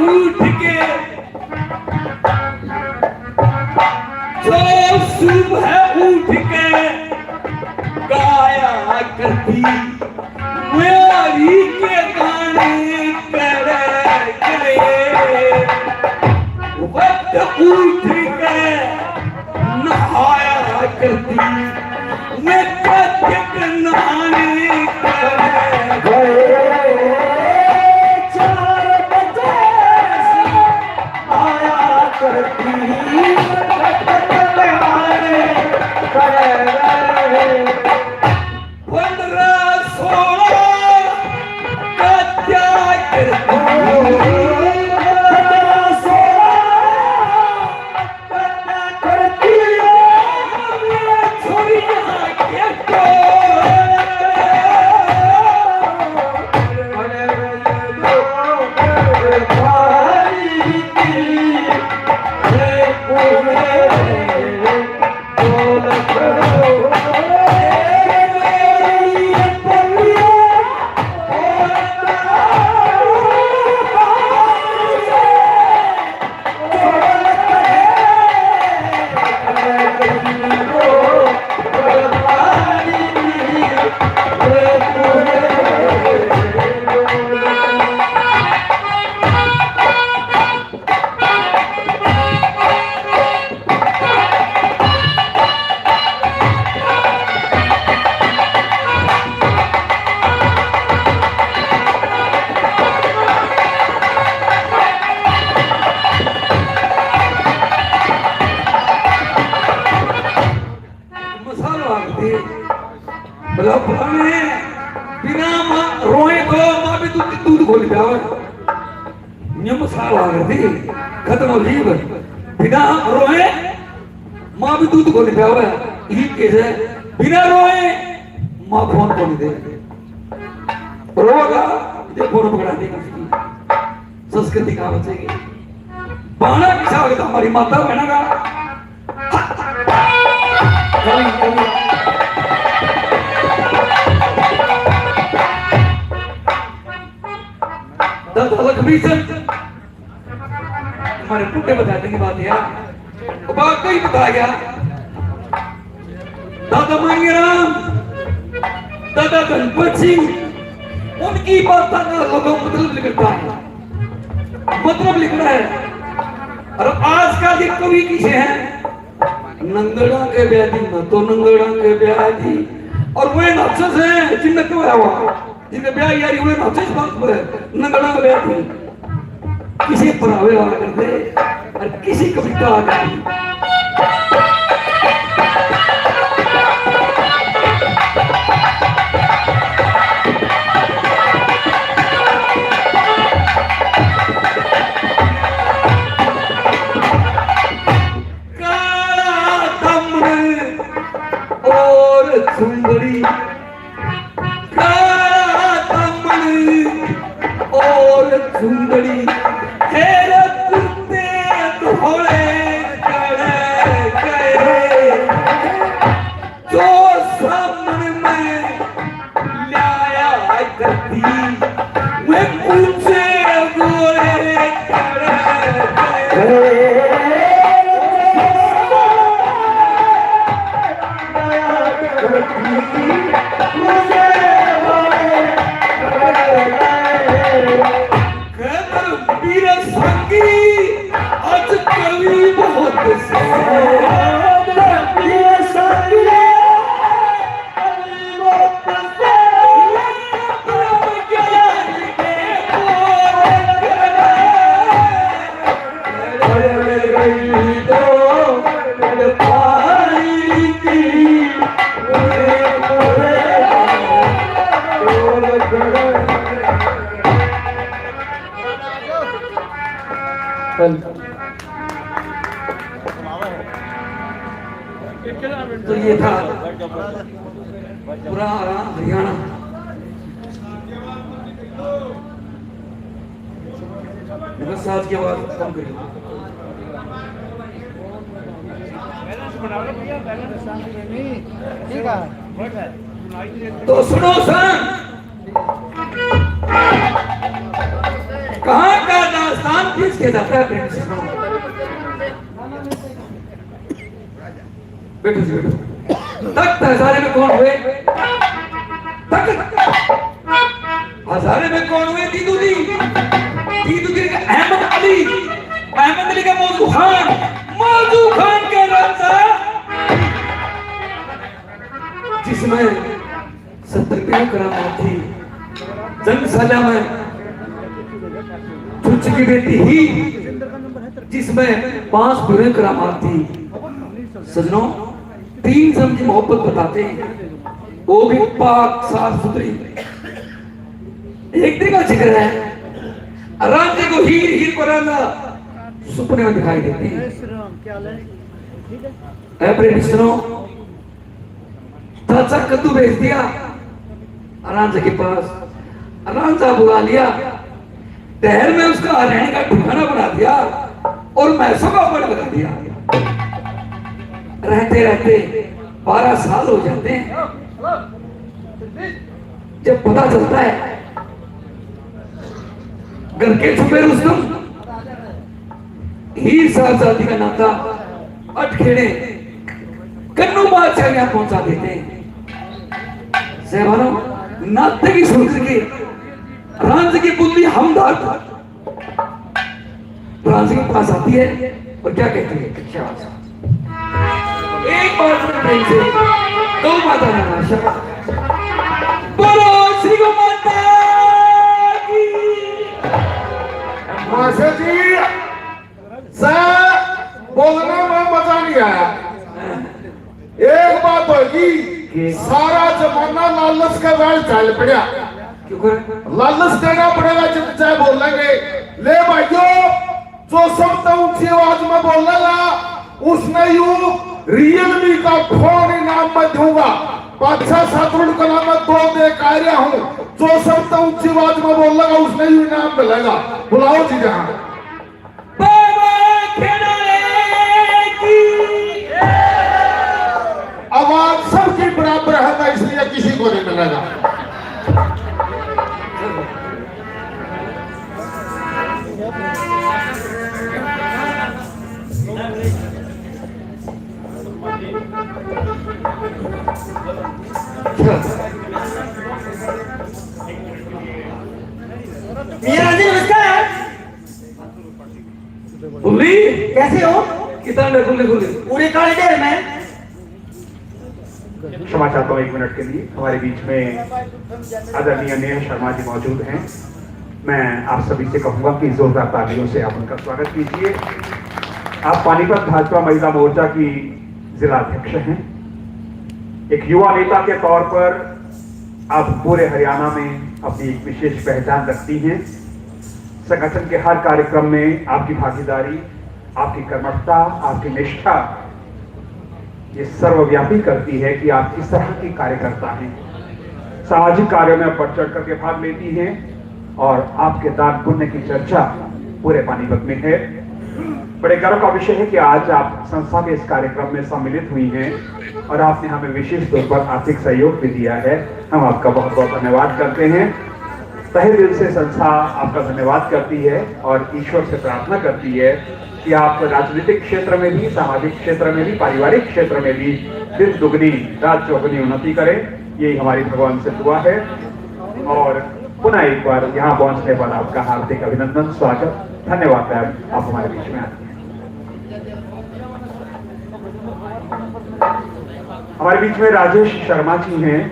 उठ के जो सुबह उठ के गाया करती मेरी के गाने करे गए वक्त उठ के नहाया करती मैं कथक नहाने करे गए 4 बजे आया करती कथक नहाने करे गए 15-16 का त्याग करती बिना रोए तो मां भी दूध खोल जाओ मसाला खत्म हो लीव बिना रोए मां भी दूध खोल जाओ ये कैसे बिना रोए मां फोन खोल दे रोगा ये फोन पकड़ा देगा संस्कृति कहाँ बचेगी बाणा किसा होगा हमारी माता बहना का हमारे टूटे बता देंगे बात यार बात कहीं बता गया दादा मांगेराम दादा गणपत सिंह उनकी बात का लोगों मतलब लिखता है मतलब लिख रहा है और आज का जो कवि किसे है नंगड़ा के व्याधि न तो नंगड़ा के व्याधि और वे नक्सस है जिनने क्यों आया हुआ जिन्हें ब्याह यारी हुए नक्सस बात पर नंगड़ा का व्याधि किसी परावे आ करते और किसी कविता आ गई काला दमन और सुंदरी काला दमन और सुंदरी तो ये था पूरा हरियाणा साथ की आवाज कम करिए। तो सुनो सन कहाँ का दास्तान किया जाता है प्रेम से। बैठो जी बैठो। तख्त हजारे में कौन हुए? हजारे में कौन हुए? दीदुदी का अहमद अली का मौजू खान के राजा, जिसमें 70 करामात थी। जंगसाला में चुच की बेटी ही, जिसमें 5 बुरे करामात थी। सजनों, 3 सम की मोहब्बत बताते हैं, वो भी पाक साफ सुथरी। एक दिन का जिक्र है, रांझे को हीर को रांझा सुपने में दिखाई देते हैं। चाचा कद्दू भेज दिया रांझे के पास, रांझा बुला लिया, टहल में उसका रहने का ठिकाना बना दिया और मैसों का पड़ लगा दिया। रहते रहते 12 साल हो जाते हैं। जब पता चलता है घर के छुपे रुस्तम हीर साहबजादी का नाता अटखेड़े कन्नू बादशाह यहां पहुंचा देते हैं। सहबानों, नाते की सोच के रांझे की बुद्धि हमदार रांझे के पास आती है और क्या कहती है? एक बार से गौ माता ने आशा, बोलो श्री गौ माता की। माशा जी बोलने में मजा नहीं आया। एक बात होगी, सारा जमाना लालच का राज चल पड़ा। लालच देना पड़ेगा जब चाहे बोलेंगे। ले भाइयों, जो सब ऊंची आवाज में बोलेगा उसने यू रियलमी का फोन इनाम में दूंगा। 5-6 छात्रों का नाम मैं 2 दे कार्य हूँ। जो सब ऊंची आवाज में बोलेगा उसने यू इनाम मिलेगा। बुलाओ जी जहां आवाज सबकी बराबर है, इसलिए किसी को नहीं मिलेगा। मेरा जी नमस्कार। बुल्ली कैसे हो? कितना बुल्ली पूरे कॉरिडोर में। क्षमा चाहता हूँ 1 मिनट के लिए। हमारे बीच में आदरणीय नेहा शर्मा जी मौजूद हैं। मैं आप सभी से कहूंगा कि जोरदार तालियों से आप उनका स्वागत कीजिए। आप पानीपत भाजपा महिला मोर्चा की जिला अध्यक्ष हैं। एक युवा नेता के तौर पर आप पूरे हरियाणा में अपनी एक विशेष पहचान रखती हैं। संगठन के हर कार्यक्रम में आपकी भागीदारी, आपकी कर्मठता, आपकी निष्ठा ये सर्वव्यापी करती है कि आप किस तरह की कार्यकर्ता हैं। सामाजिक कार्यों में बढ़ चढ़ करके भाग लेती हैं और आपके दान पुण्य की चर्चा पूरे पानीपत में है। बड़े गर्व का विषय है कि आज आप संस्था के इस कार्यक्रम में सम्मिलित हुई हैं और आपने हमें विशेष तौर पर आर्थिक सहयोग भी दिया है। हम आपका बहुत बहुत धन्यवाद करते हैं। तहे दिल से संस्था आपका धन्यवाद करती है और ईश्वर से प्रार्थना करती है कि आप राजनीतिक क्षेत्र में भी, सामाजिक क्षेत्र में भी, पारिवारिक क्षेत्र में भी दिन दुगनी रात चौगुनी उन्नति करें। यही हमारी भगवान से दुआ है। और पुनः एक बार यहाँ पहुंचने पर आपका हार्दिक अभिनंदन, स्वागत, धन्यवाद है। आप हमारे बीच में आते हैं। हमारे बीच में राजेश शर्मा जी हैं।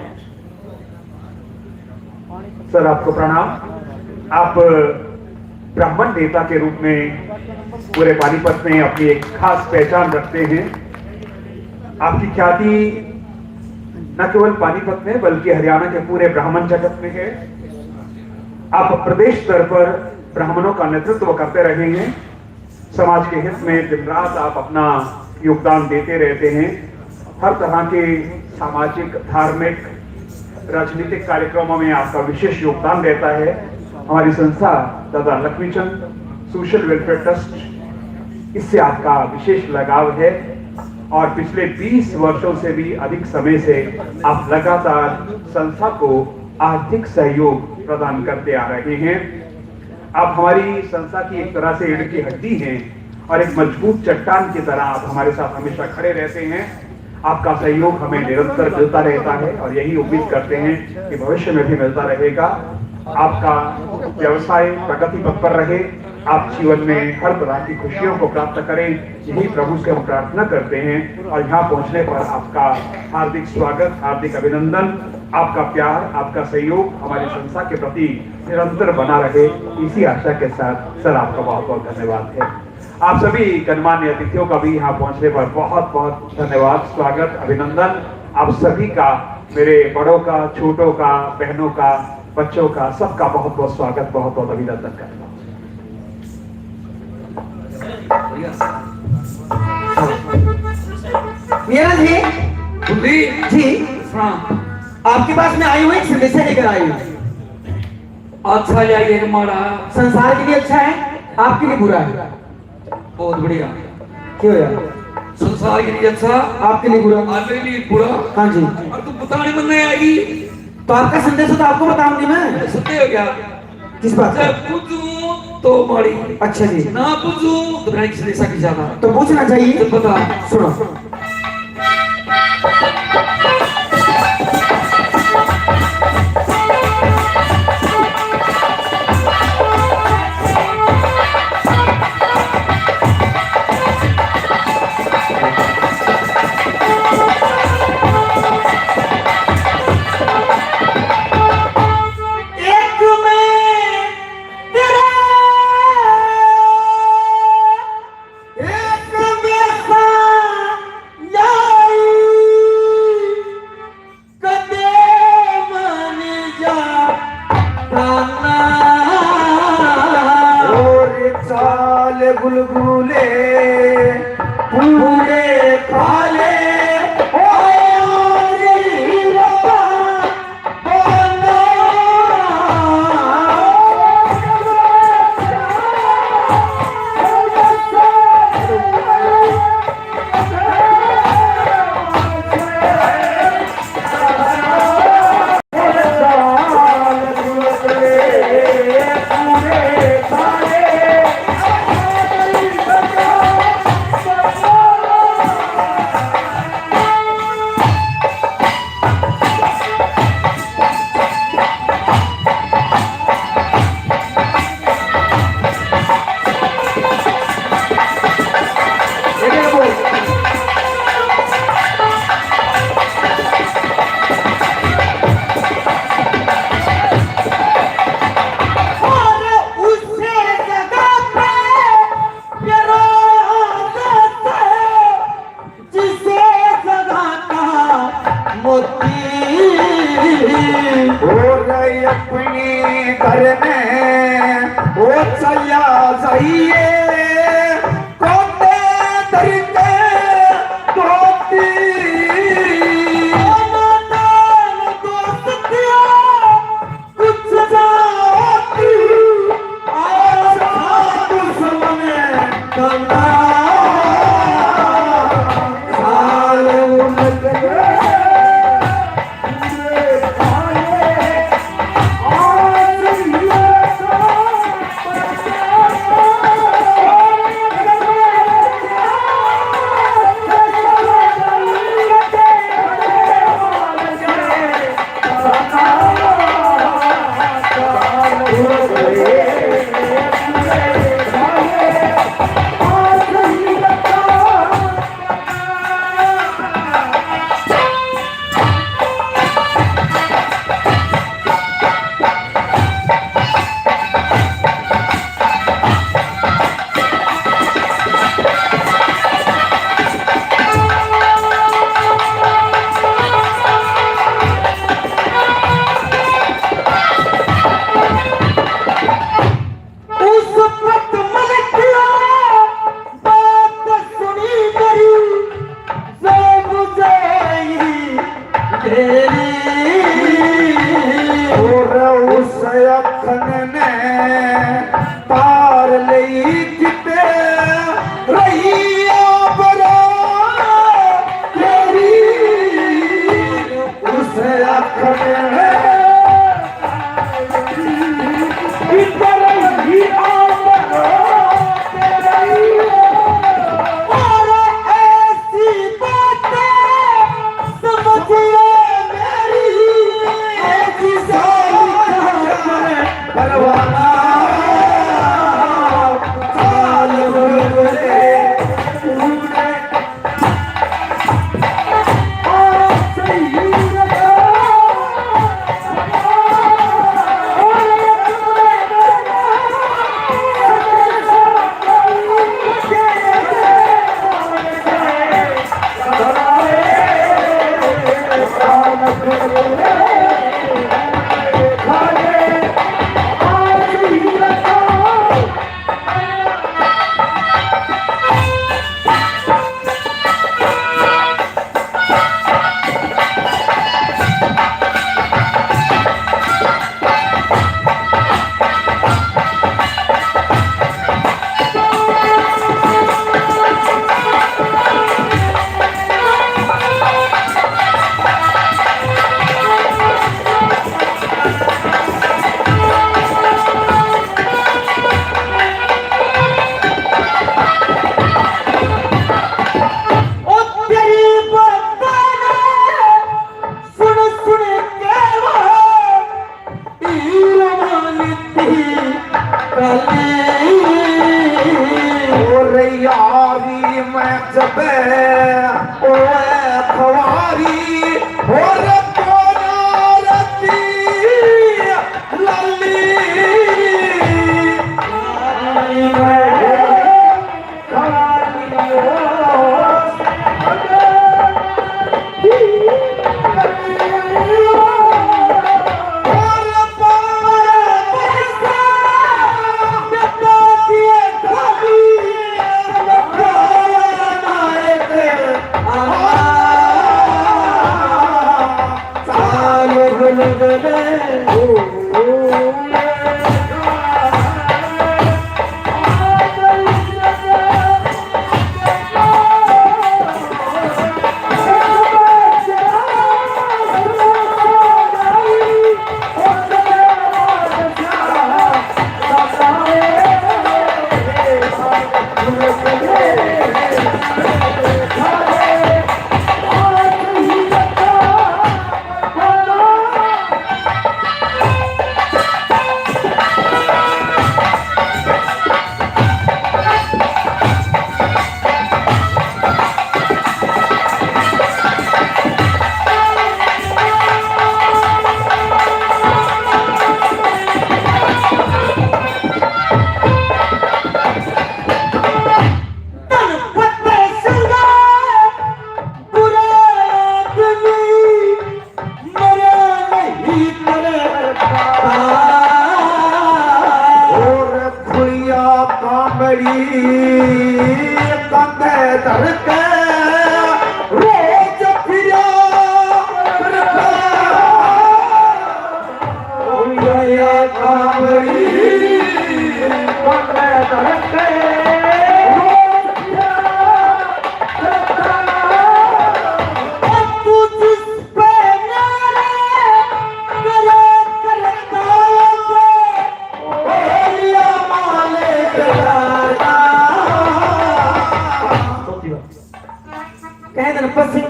सर आपको प्रणाम। आप ब्राह्मण नेता के रूप में पूरे पानीपत में अपनी एक खास पहचान रखते हैं। आपकी ख्याति न केवल पानीपत में बल्कि हरियाणा के पूरे ब्राह्मण जगत में है। आप प्रदेश स्तर पर ब्राह्मणों का नेतृत्व करते रहे हैं। समाज के हित में दिन रात आप अपना योगदान देते रहते हैं। हर तरह के सामाजिक, धार्मिक, राजनीतिक कार्यक्रमों में आपका विशेष योगदान रहता है। हमारी संस्था दादा लक्ष्मीचंद सोशल वेलफेयर ट्रस्ट, इससे आपका विशेष लगाव है और पिछले 20 वर्षों से भी अधिक समय से आप लगातार संस्था को आर्थिक सहयोग प्रदान करते आ रहे हैं। आप हमारी संस्था की एक तरह से रीढ़ की हड्डी हैं और एक मजबूत चट्टान की तरह आप हमारे साथ हमेशा खड़े रहते हैं। आपका सहयोग हमें निरंतर मिलता रहता है और यही उम्मीद करते हैं कि भविष्य में भी मिलता रहेगा। आपका व्यवसाय प्रगति पथ पर रहे, आप जीवन में हर तरह की खुशियों को प्राप्त करें, यही प्रभु से हम प्रार्थना करते हैं। और यहाँ पहुंचने पर आपका हार्दिक स्वागत, हार्दिक अभिनंदन, आपका प्यार, आपका सहयोग हमारी संस्था के प्रति निरंतर बना रहे, इसी आशा के साथ सर आपका बहुत बहुत धन्यवाद है। आप सभी गणमान्य अतिथियों का भी यहाँ पहुंचने पर बहुत बहुत धन्यवाद, स्वागत, अभिनंदन। आप सभी का, मेरे बड़ों का, छोटों का, बहनों का, बच्चों का, सबका बहुत बहुत स्वागत, बहुत बहुत अभिनंदन करता हूँ। मीरा जी बुल्ली जी, हाँ, आपके पास मैं आई हूँ, एक संदेशा लेकर आई हूँ। अच्छा जाइए हमारा, संसार के लिए अच्छा है, आपके लिए बुरा है। बहुत बढ़िया। क्यों यार? संसार के लिए अच्छा, आपके लिए बुरा। और मेरे लिए बुरा। हाँ जी, और तू बताने मन नहीं आएगी तो आपका संदेश तो आपको बताऊंगी मैं। सत्य हो गया। किस बात का? जब पूछूं तो मारी, अच्छा जी, ना पूछूं तो मैंने किसी की ज्यादा तो पूछना चाहिए। तो बता। सुनो, बुलबुले पूरे काले अपनी घर में वो चलिया जाइए कोटे तरीके दोस्ती कुछ जाती आज दुश्मन करना और यारी मैं जब ओ खवारी और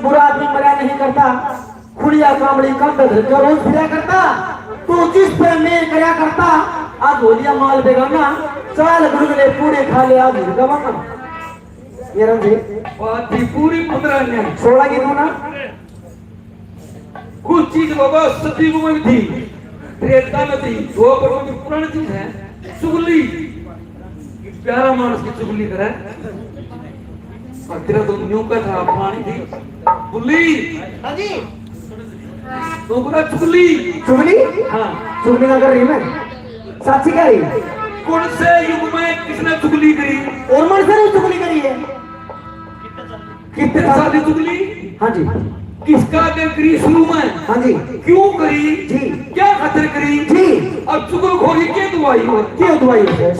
बुरा आदमी मरा नहीं करता, खुड़िया कामड़ी कंध जो रोज फिरा करता, तू जिस पे मेल करया करता, आज होलिया माल बेगाना, चाल गुरुगले पूरे खा ले आज गवाना। ये रंजे बात थी पूरी 15 ने 16 की ना कुछ चीज बाबा सती को में थी, त्रेता में थी, दो पर में पुरानी चीज है, चुगली, प्यारा मानस की चुगली करे, और तेरा तो न्यू का था पानी थी, बुली, हाँ जी, तो पूरा चुगली, चुगली, हाँ, चुगली ना कर रही मैं, साची कह रही, कौन से युग में किसने चुगली करी? और मन से चुगली करी है, कितने साल की चुगली? हाँ जी, किसका करी शुरू में? हाँ जी, क्यों करी? जी, क्या खातिर करी? जी, अब चुगलखोरी के दुआई हो? क्यों दुआई है?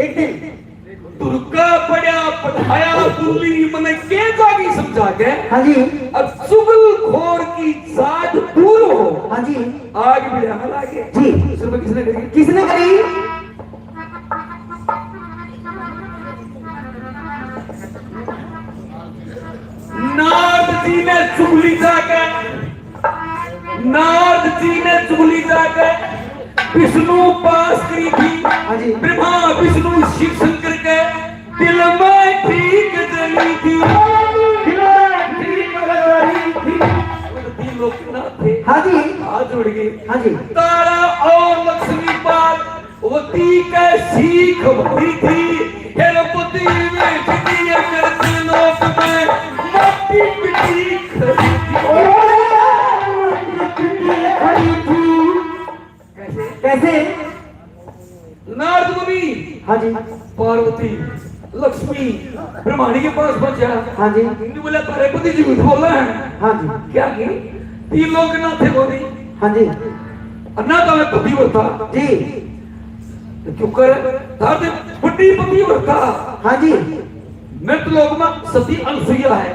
एक दिन दुर्गा पड़ा पढ़ाया बुल्ली मने के जागी समझा के, हाँ जी, अब चुगलखोर की जात दूर हो, हाँ जी, आग भी हमला के जी, सुबह किसने करी? किसने करी? नारद जी ने चुगली जाकर, नारद जी ने चुगली जाकर विष्णु पास करी थी, हाँ जी, ब्रह्मा विष्णु शिव शंकर के दिल में ठीक जली थी, तीन लोग के नाम थे। हाँ जी, हाथ जोड़ गए। हाँ जी, तारा और लक्ष्मी पाल वती कैसी खबरी थी, हेरपति में खड़ी करती लोक में माटी पिटी खड़ी थी। कैसे? नारद मुनि हाँ जी, पार्वती लक्ष्मी ब्रह्माणी के पास पहुंचा। हाँ जी, इन्होंने बोला पार्वती जी कुछ बोला है। हाँ जी, क्या की तीन लोग ना थे बोली, हाँ जी, और ना तो मैं पति होता जी, तो क्यों कर ताते बड़ी पति होता। हाँ जी, मैं तो लोग में सती अनुसुईया है,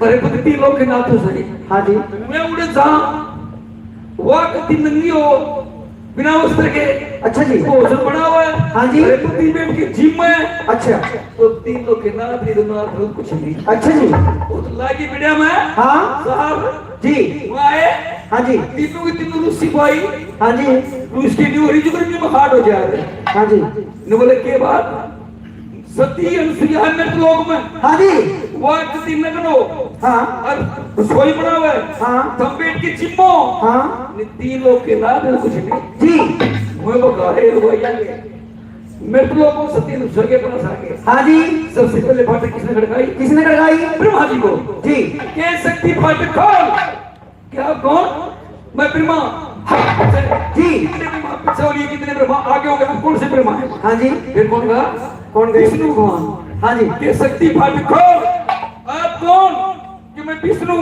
पार्वती तीन लोग के नाथ हो सके। हाँ जी, मैं उड़े जा वह कति नंगी हो बिना वस्त्र के, अच्छा जी, भोजन बना हुआ है। हाँ जी, पार्वती बैठ के जिम में, अच्छा, तो तीन लोग के नाथ ही नाथ कुछ नहीं। अच्छा जी, वो तो लागी मीडिया में हाँ साहब जी, वो आए हाँ जी, तीनों की तीनों लुस्सी पाई, हाँ जी, तो इसके लिए ओरिजिनल में हार्ड हो जा रहे। हाँ जी, ने बोले के बाद सती अनुसुईया है मेरे लोग में, हाँ जी, वो तीन लगनो हाँ, और रसोई बना हुआ है, हाँ, तुम बैठ के जिम्मो हाँ, ने तीन लोग के नाथ कुछ नहीं। जी, मैं वो गाहे भैया मेरे लोगों को सती अनुसुईया के पास आ गए। हाँ जी, सबसे पहले फाटक किसने खड़काई? किसने खड़काई? ब्रह्मा जी को। जी, के शक्ति फाटक खोल। क्या कौन? मैं ब्रह्मा। जी, कितने ब्रह्मा पीछे हो लिए, कितने ब्रह्मा आगे हो गए, आप कौन से ब्रह्मा है? हाँ जी, फिर कौन कहा? कौन गए? विष्णु भगवान। हाँ जी, के शक्ति फाटक खोल। आप कौन? कि मैं विष्णु।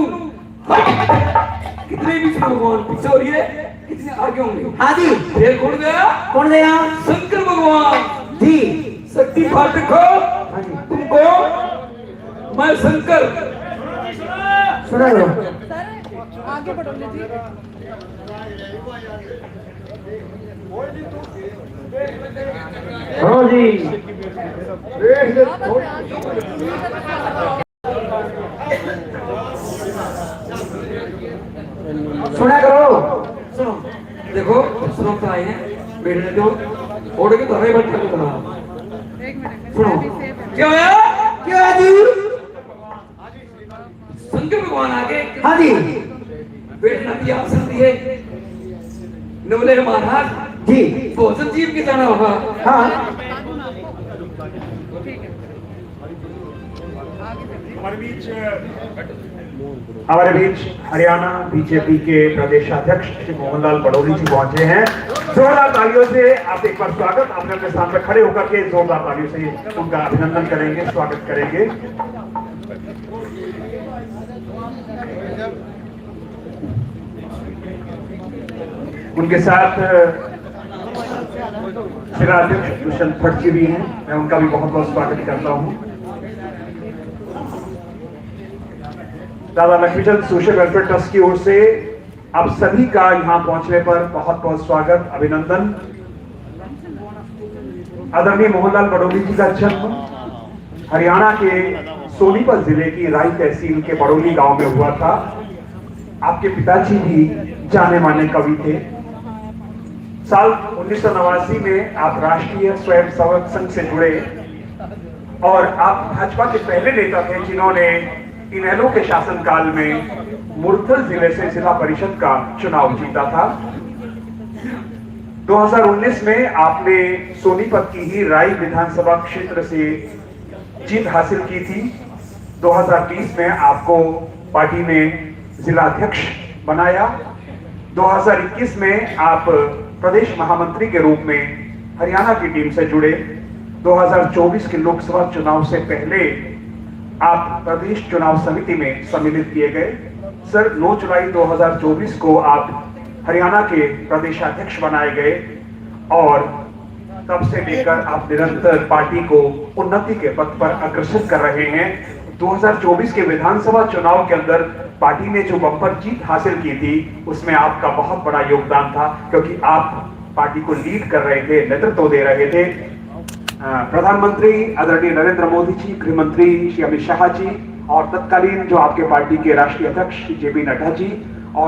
कितने विष्णु भगवान पीछे हो लिए, कितने आगे होंगे? हाँ जी, फिर कौन गया? कौन गया? शंकर भगवान। जी, शक्ति फाटक खोल। हाँ जी, तुम कौन? मैं शंकर। सुना लो, आगे बढ़ो जी। हाँ जी, सुना करो, सुनो देखो सुनो तो आए हैं बैठने दो ओढ़ के धरे बैठा को कहा। एक मिनट सुनो क्या होया? क्या है जी? शंकर भगवान आगे हाँ जी, बैठना दिया आसन दिए, ने बोले महाराज जी, भोजन जीव के जाना होगा। हाँ, ठीक है हमारे बीच हरियाणा बीजेपी के प्रदेशाध्यक्ष श्री मोहनलाल बड़ौली जी पहुंचे हैं। जोरदार तालियों से आप एक बार स्वागत, अपने अपने स्थान पर खड़े होकर के जोरदार तालियों से उनका अभिनंदन करेंगे, स्वागत करेंगे। उनके साथ जिलाध्यक्ष दुष्यंत भट्ट जी भी हैं, मैं उनका भी बहुत बहुत स्वागत करता हूं। दादा लक्ष्मीचंद सोशल वेलफेयर ट्रस्ट की ओर से आप सभी का यहां पहुंचने पर बहुत बहुत स्वागत, अभिनंदन। आदरणीय मोहनलाल बड़ौली जी का जन्म हरियाणा के सोनीपत जिले की राई तहसील के बड़ौली गांव में हुआ था। आपके पिताजी भी जाने माने कवि थे। साल 1989 में आप राष्ट्रीय स्वयंसेवक संघ से जुड़े और आप भाजपा के पहले नेता थे जिन्होंने इनेलो के शासनकाल में मुरथल जिले से जिला परिषद का चुनाव जीता था। 2019 में आपने सोनीपत की ही राई विधानसभा क्षेत्र से जीत हासिल की थी। 2020 में आपको पार्टी ने जिला अध्यक्ष बनाया। 2021 में आप प्रदेश महामंत्री के रूप में हरियाणा की टीम से जुड़े। 2024 के लोकसभा चुनाव से पहले आप प्रदेश चुनाव समिति में सम्मिलित किए गए। सर 9 जुलाई 2024 को आप हरियाणा के प्रदेशाध्यक्ष बनाए गए और तब से लेकर आप निरंतर पार्टी को उन्नति के पथ पर अग्रसर कर रहे हैं। 2024 के विधानसभा चुनाव के अंदर पार्टी ने जो बम्पर जीत हासिल की थी उसमें आपका बहुत बड़ा योगदान था, क्योंकि आप पार्टी को लीड कर रहे थे, नेतृत्व दे रहे थे। प्रधानमंत्री आदरणीय नरेंद्र मोदी जी, गृह मंत्री श्री अमित शाह जी और तत्कालीन जो आपके पार्टी के राष्ट्रीय अध्यक्ष जेपी नड्डा जी